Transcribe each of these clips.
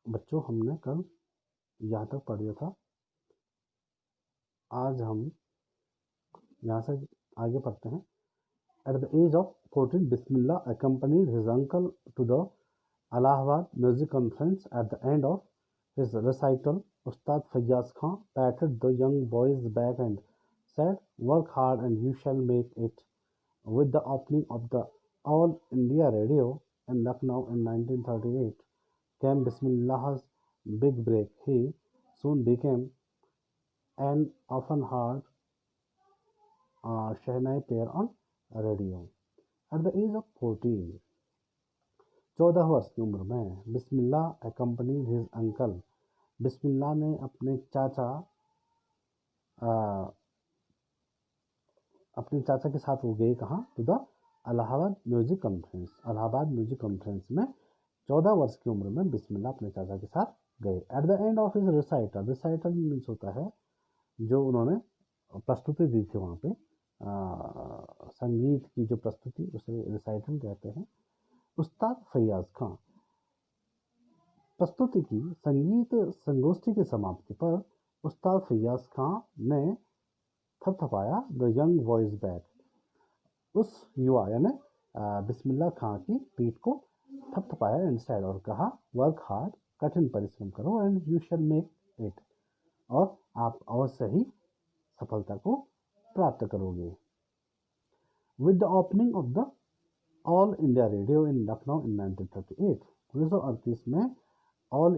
बच्चों हमने कल यहाँ तक पढ़ लिया था। आज हम यहाँ से आगे पढ़ते हैं। At the age of 14, Bismillah accompanied his uncle to the Allahabad Music Conference. At the end of his recital, Ustad Fayyaz Khan patted the young boy's back and said, "Work hard and you shall make it." With the opening of the All India Radio in Lucknow in 1938 came Bismillah's big break. He soon became an often heard Shehnai player on radio. At the age of 14, 14 वर्ष की उम्र में बिस्मिल्लाह accompanied his uncle. बिस्मिल्लाह ने अपने चाचा के साथ वो गए कहाँ? To the Allahabad music conference. Allahabad music conference में 14 वर्ष की उम्र में बिस्मिल्लाह अपने चाचा के साथ गए। At the end of his recital, recital means होता है जो उन्होंने प्रस्तुति दी थी वहाँ पे, संगीत की जो प्रस्तुति, उसे रिसाइटल कहते हैं। उस्ताद फैयाज खां प्रस्तुति की संगीत संगोष्ठी की समाप्ति पर उस्ताद फैयाज खां ने थपथपाया द यंग वॉइस बैक, उस युवा यानी बिस्मिल्लाह खां की पीठ को थपथपाया एंड सेड, और कहा, वर्क हार्ड, कठिन परिश्रम करो, and you shall make it, और आप अवश्य ही सफलता को प्राप्त करोगे। With the opening of the All India Radio in Lucknow in 1938, 1938 में ऑल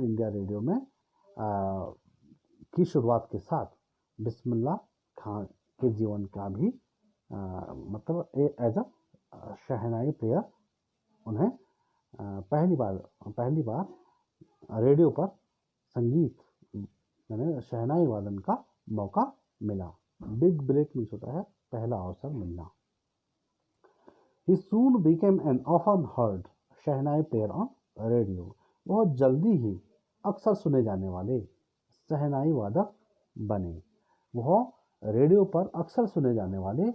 इंडिया रेडियो में की शुरुआत के साथ बिस्मिल्लाह खां के जीवन का भी मतलब एज अ शहनाई प्लेयर उन्हें पहली बार रेडियो पर संगीत यानी शहनाई वादन का मौका मिला। बिग ब्रेक मीन्स होता है पहला अवसर मिलना। He soon became an often heard shehnai player on radio, बहुत जल्दी ही अक्सर सुने जाने वाले शहनाई वादक बने। वह रेडियो पर अक्सर सुने जाने वाले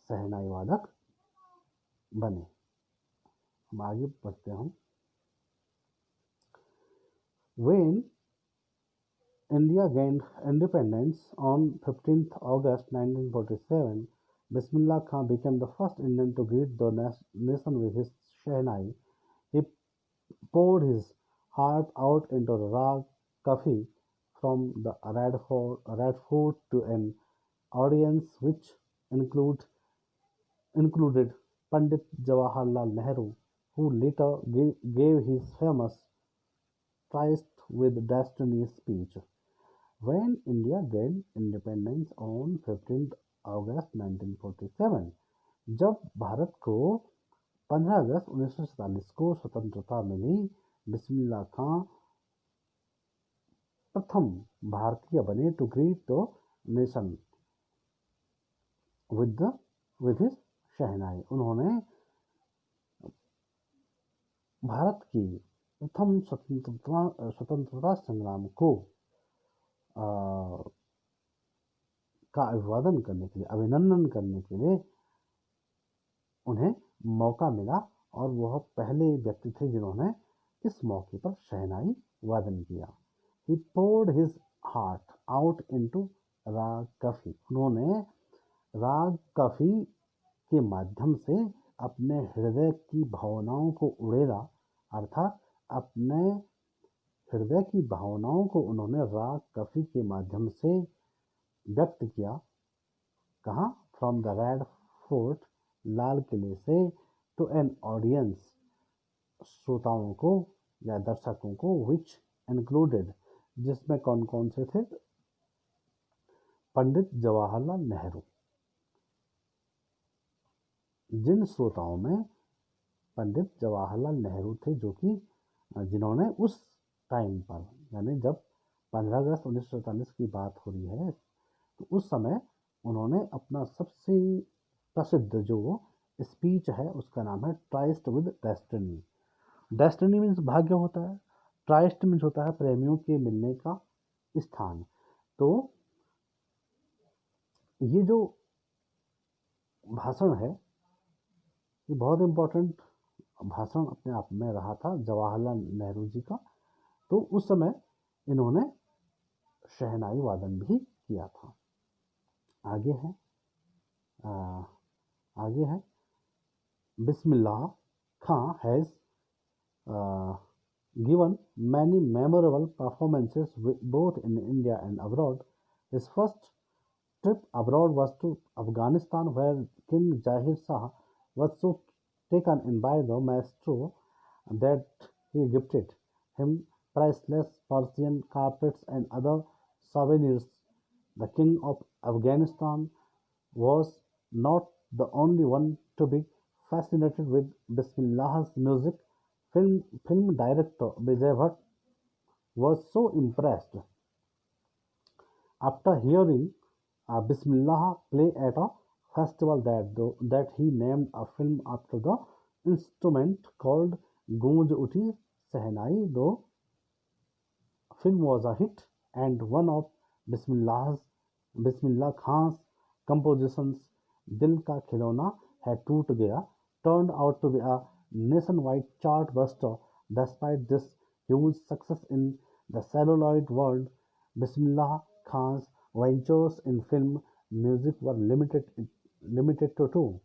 शहनाई वादक बने। हम आगे बढ़ते हैं। When India gained independence on 15th August 1947, Bismillah Khan became the first Indian to greet the nation with his Shehnai. He poured his heart out into Rag Kafi from the Red Fort to an audience which included Pandit Jawaharlal Nehru, who later gave his famous Tryst with Destiny speech. When India gained independence on 15th August 1947, जब भारत को 15 अगस्त 1947 को स्वतंत्रता मिली, बिस्मिल्लाह खां प्रथम भारतीय बने to greet the nation with his shehnai. उन्होंने भारत की प्रथम स्वतंत्रता संग्राम को का अभिवादन करने के लिए, अभिनंदन करने के लिए उन्हें मौका मिला, और वह पहले व्यक्ति थे जिन्होंने इस मौके पर शहनाई वादन किया। He poured his heart out into राग कफी। उन्होंने राग कफी के माध्यम से अपने हृदय की भावनाओं को उड़ेला, अर्थात अपने हृदय की भावनाओं को उन्होंने राग कफी के माध्यम से व्यक्त किया। कहाँ? फ्रॉम द रेड फोर्ट, लाल किले से, टू एन ऑडियंस, श्रोताओं को या दर्शकों को, विच इंक्लूडेड, जिसमें कौन कौन से थे? पंडित जवाहरलाल नेहरू। जिन श्रोताओं में पंडित जवाहरलाल नेहरू थे, जो कि जिन्होंने उस टाइम पर, यानी जब 15 अगस्त 1947 की बात हो रही है, तो उस समय उन्होंने अपना सबसे प्रसिद्ध जो स्पीच है उसका नाम है tryst with destiny. Destiny means भाग्य होता है, ट्राइस्ट मीन्स होता है प्रेमियों के मिलने का स्थान। तो ये जो भाषण है ये बहुत इम्पोर्टेंट भाषण अपने आप में रहा था जवाहरलाल नेहरू जी का। तो उस समय इन्होंने शहनाई वादन भी किया था। आगे है आ, आगे है बिस्मिल्लाह खां has given many memorable performances both in India and abroad. His first trip abroad was to Afghanistan, where King Zahir Shah was so taken in by the maestro that he gifted him priceless Persian carpets and other souvenirs. The King of Afghanistan was not the only one to be fascinated with Bismillah's music. Film director Vijay Bhatt was so impressed after hearing Bismillah play at a festival that he named a film after the instrument called Goonj Uthi Sehnai. The film was a hit, and one of Bismillah Khan's compositions, Dil Ka Khilona Hai Toot Gaya, turned out to be a nationwide chartbuster. Despite this huge success in the celluloid world, Bismillah Khan's ventures in film music were limited to two: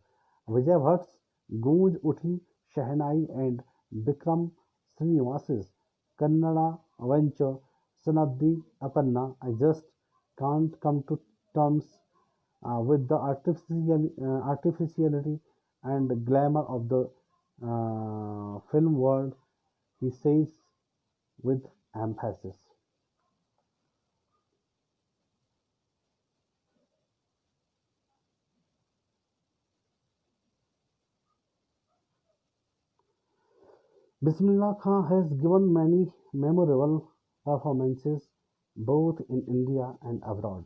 Vijay Bhatt's Goonj Uthi Shehnai and Bikram Srinivasa's Kannada venture Sanadhi Apanna. I just can't come to terms with the artificiality and glamour of the film world, he says with emphasis. Bismillah Khan has given many memorable performances both in India and abroad.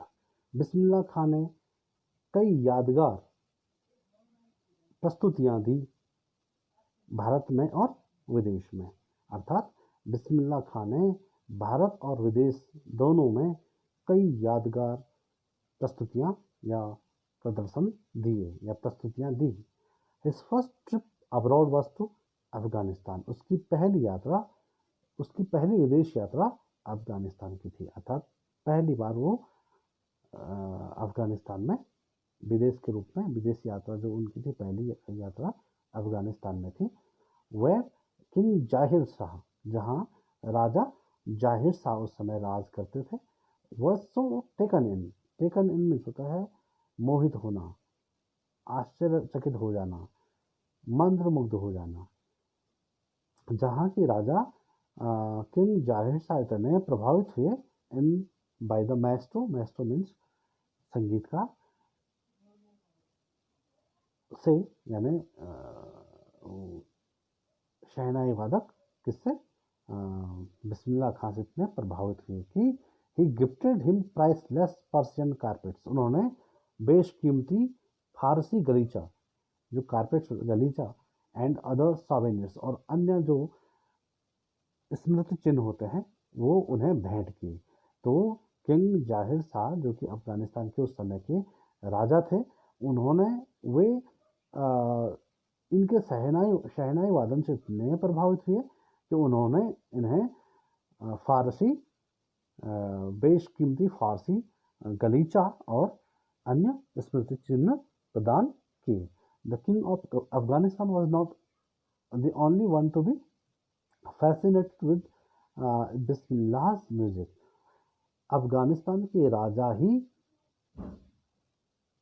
Bismillah Khan ने कई यादगार प्रस्तुतियां दी भारत में और विदेश में। अर्थात बिस्मिल्लाह खान ने भारत और विदेश दोनों में कई यादगार प्रस्तुतियां या प्रदर्शन दिए या प्रस्तुतियां दी। His first trip abroad was to Afghanistan. उसकी पहली विदेश यात्रा अफगानिस्तान की थी। अर्थात पहली बार वो अफगानिस्तान में विदेश के रूप में विदेश यात्रा जो उनकी थी, पहली यात्रा अफगानिस्तान में थी। वह किंग जाहिर शाह, जहाँ राजा जाहिर शाह उस समय राज करते थे, वह सो टेकन इन मीन्स होता है मोहित होना, आश्चर्यचकित हो जाना, मंत्रमुग्ध हो जाना। जहाँ की राजा किंग जाहिर शाह इतने प्रभावित हुए in by the Maestro means संगीतकार से, यानी शहनाई वादक किससे, बिस्मिल्लाह खान से इतने प्रभावित हुए कि he gifted him priceless Persian carpets. उन्होंने बेशकीमती फारसी गलीचा, जो कारपेट्स गलीचा, एंड अदर सॉवेनियर्स, और अन्य जो स्मृति चिन्ह होते हैं वो उन्हें भेंट किए। तो किंग जाहिर शाह जो कि अफगानिस्तान के उस समय के राजा थे, उन्होंने वे इनके शहनाई वादन से इतने प्रभावित हुए कि उन्होंने इन्हें फारसी बेशकीमती फारसी गलीचा और अन्य स्मृति चिन्ह प्रदान किए। The king of Afghanistan was not the only one to be fascinated with Bismillah's music. Afghanistan के राजा ही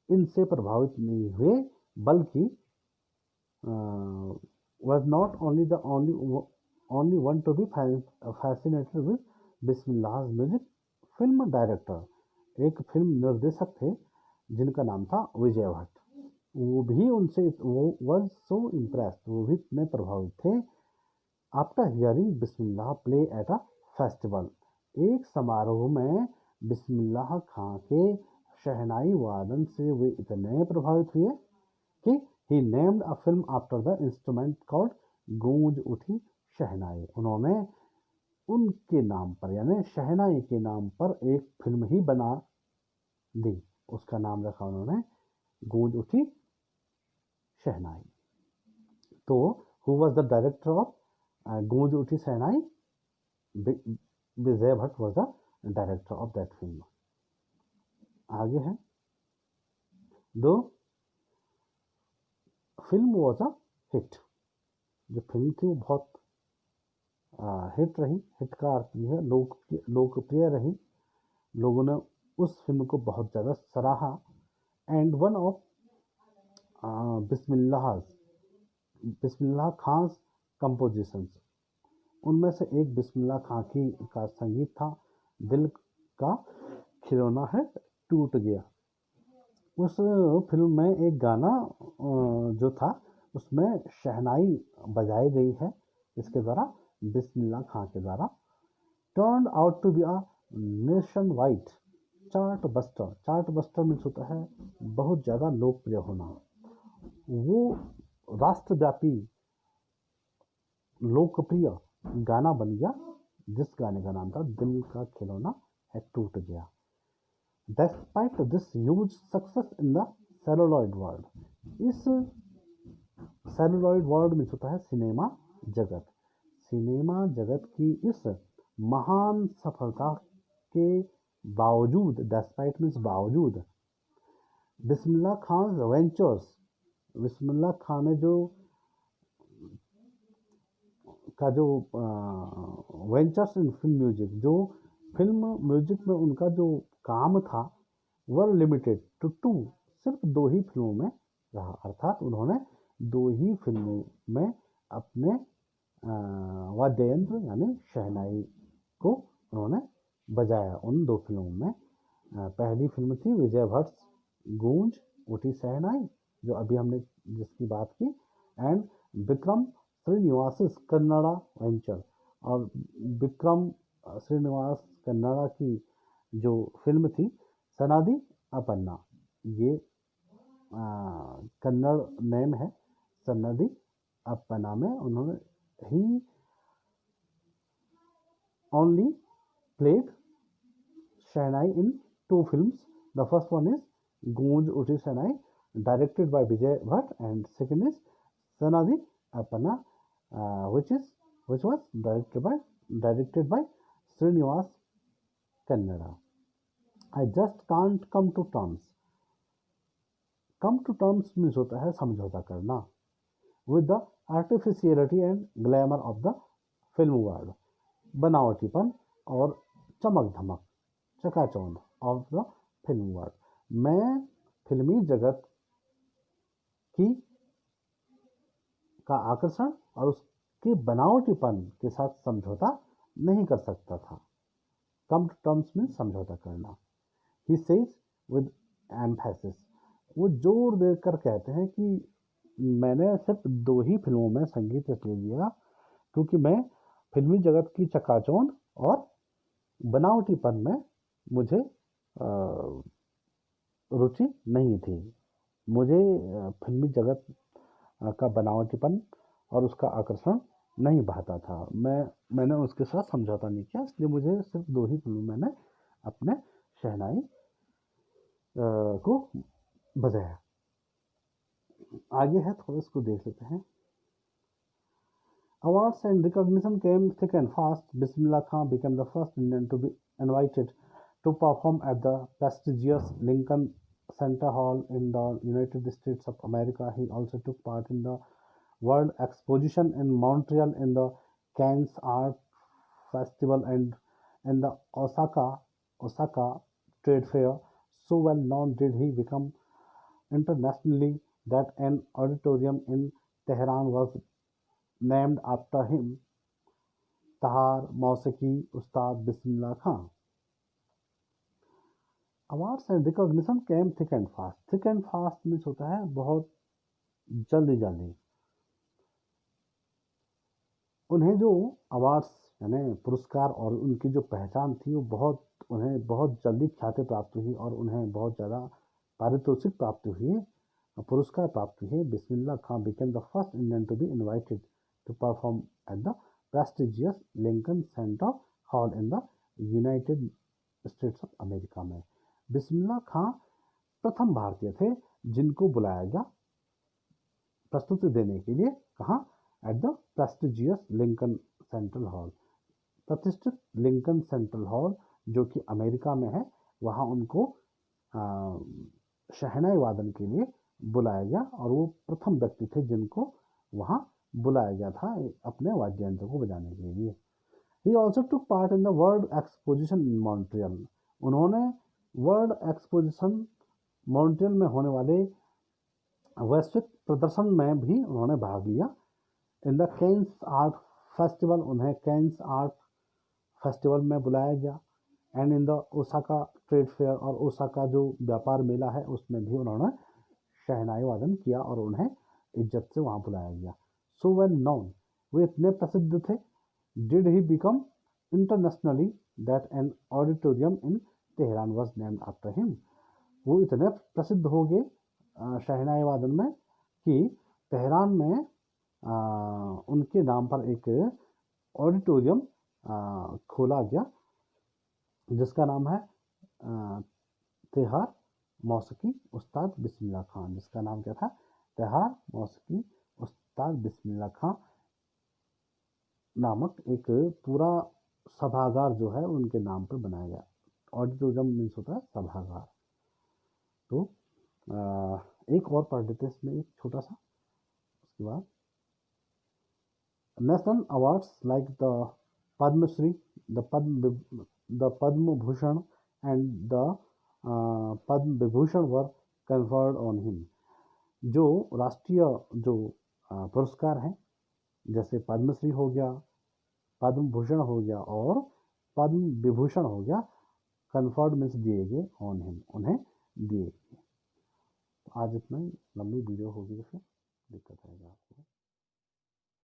इनसे प्रभावित नहीं हुए, बल्कि was not only the only one to be fascinated with Bismillah's music. Film director, एक फिल्म निर्देशक थे जिनका नाम था विजय भट्ट, वो भी उनसे was so impressed, वो भी इतने प्रभावित थे। After hearing Bismillah play at a festival, एक समारोह में बिस्मिल्लाह खां के शहनाई वादन से वे इतने प्रभावित हुए कि he named a film after the instrument called Goonj Uthi शहनाई। उन्होंने उनके नाम पर, यानी शहनाई के नाम पर एक फिल्म ही बना दी, उसका नाम रखा उन्होंने गूंज उठी शहनाई। तो who was the director of Goonj Uthi Shehnai? Vijay Bhatt was the director of that film. आगे है, the film was a hit. जो फिल्म थी वो बहुत हिट रही। हिट का अर्थ यह है लोकप्रिय रही, लोगों ने उस फिल्म को बहुत ज़्यादा सराहा। And one of Bismillah Bismillah Khan compositions, उनमें से एक बिस्मिल्लाह खान की का संगीत था, दिल का खिलौना है टूट गया। उस फिल्म में एक गाना जो था उसमें शहनाई बजाई गई है, इसके द्वारा, बिस्मिल्लाह खान के द्वारा। Turn out to be a nationwide chartbuster. Chartbuster means होता है बहुत ज़्यादा लोकप्रिय होना। वो राष्ट्रव्यापी लोकप्रिय गाना बन गया, जिस गाने का नाम था दिल का खिलौना है टूट गया। Despite this huge success in the celluloid world, इस सेलुलॉइड वर्ल्ड में होता है सिनेमा जगत। सिनेमा जगत की इस महान सफलता के बावजूद, डेस्पाइट मीन्स बावजूद, बिस्मिल्लाह खान वेंचर्स, बिस्मिल्लाह खान ने जो वेंचर्स इन फिल्म म्यूजिक, जो फिल्म म्यूजिक में उनका जो काम था, वर लिमिटेड टू टू, सिर्फ 2 ही फिल्मों में रहा। अर्थात उन्होंने 2 ही फिल्मों में अपने वाद्य यंत्र यानी शहनाई को उन्होंने बजाया। उन 2 फिल्मों में पहली फिल्म थी विजय भट्ट गूंज उठी शहनाई, जो अभी हमने जिसकी बात की, एंड विक्रम श्रीनिवास कन्नड़ा वेंचर। और विक्रम श्रीनिवास कन्नड़ा की जो फिल्म थी सनादि अपन्ना, ये कन्नड़ नेम है, सन्नदि अपन्ना में उन्होंने he only played shehnai in 2 films. The first one is Goonj Uthi Shehnai directed by Vijay Bhatt, and second is Sanaadi Appanna which was directed by Srinivas Kannada. I just can't come to terms. Come to terms means होता है समझौता करना with the artificiality and glamour of the film world, बनावटीपन और चमक धमक चकाचौंध of the film world। मैं फिल्मी जगत की का आकर्षण और उसके बनावटीपन के साथ समझौता नहीं कर सकता था। कम टू टर्म्स में समझौता करना। ही सेज विद एम्फेसिस, वो जोर देकर कहते हैं कि मैंने सिर्फ 2 ही फिल्मों में संगीत इसलिए दिया क्योंकि मैं फिल्मी जगत की चकाचौंध और बनावटीपन में मुझे रुचि नहीं थी। मुझे फिल्मी जगत का बनावटीपन और उसका आकर्षण नहीं भाता था। मैंने उसके साथ समझौता नहीं किया, इसलिए मुझे सिर्फ 2 ही फिल्म मैंने अपने शहनाई को बजाया। आगे है, थोड़ा इसको देख लेते हैं। Awards and recognition came thick and fast. Bismillah Khan became the first Indian to be invited to perform at the prestigious Lincoln Center Hall in the United States of America. He also took part in the World Exposition in Montreal, in the Cannes Art Festival, and in the Osaka Trade Fair. So well known did he become internationally that an auditorium in Tehran was named after him, Tahar Mausiqui Ustad Bismillah Khan. Awards and recognition came thick and fast. Thick and fast means होता है बहुत जल्दी जल्दी। उन्हें जो awards यानी पुरस्कार और उनकी जो पहचान थी वो उन्हें बहुत जल्दी ख्याति प्राप्त हुई और उन्हें बहुत ज़्यादा पारितोषिक प्राप्त हुई, पुरस्कार प्राप्त हुए। Bismillah Khan became the first Indian to be invited to perform at the prestigious Lincoln Center Hall in the United States of America में। बिस्मिल्लाह खान प्रथम भारतीय थे जिनको बुलाया गया प्रस्तुति देने के लिए, कहाँ, at the prestigious Lincoln central hall. प्रतिष्ठित लिंकन सेंट्रल हॉल जो कि अमेरिका में है, वहाँ उनको शहनाई वादन के लिए बुलाया गया और वो प्रथम व्यक्ति थे जिनको वहाँ बुलाया गया था अपने वाद्य यंत्र को बजाने के लिए। He also took part in the world exposition in Montreal. उन्होंने वर्ल्ड एक्सपोजिशन मॉन्ट्रियल में होने वाले वैश्विक प्रदर्शन में भी उन्होंने भाग लिया। In the Cannes art festival, उन्हें कैंस आर्ट फेस्टिवल में बुलाया गया। And in the Osaka trade fair, और ओसाका जो व्यापार मेला है उसमें भी उन्होंने शहनाई वादन किया और उन्हें इज्जत से वहाँ बुलाया गया। सो वेल नोन, वे इतने प्रसिद्ध थे। Did he become internationally that an auditorium in Tehran was named after him. वो इतने प्रसिद्ध हो गए शहनाई वादन में कि तेहरान में उनके नाम पर एक ऑडिटोरियम खोला गया जिसका नाम है तेहार मौसीकी उस्ताद बिस्मिल्लाह खान। जिसका नाम क्या था? तेहार मौसीकी उस्ताद बिस्मिल्लाह खान नामक एक पूरा सभागार जो है उनके नाम पर बनाया गया। ऑडिटोरियम मीन्स होता है सभागार। तो एक और पढ़ लेते हैं इसमें, एक छोटा सा, उसके बाद national awards like the Padmashri, the Padma Bhushan and the Padma Vibhushan were conferred on him. जो राष्ट्रीय जो पुरस्कार हैं जैसे पद्मश्री हो गया, पद्म भूषण हो गया और पद्म विभूषण हो गया, कन्फर्ड मीन्स दिए गए, ऑन हिम उन्हें दिए गए। आज इतना ही, लंबी वीडियो होगी तो फिर दिक्कत आएगा आपको।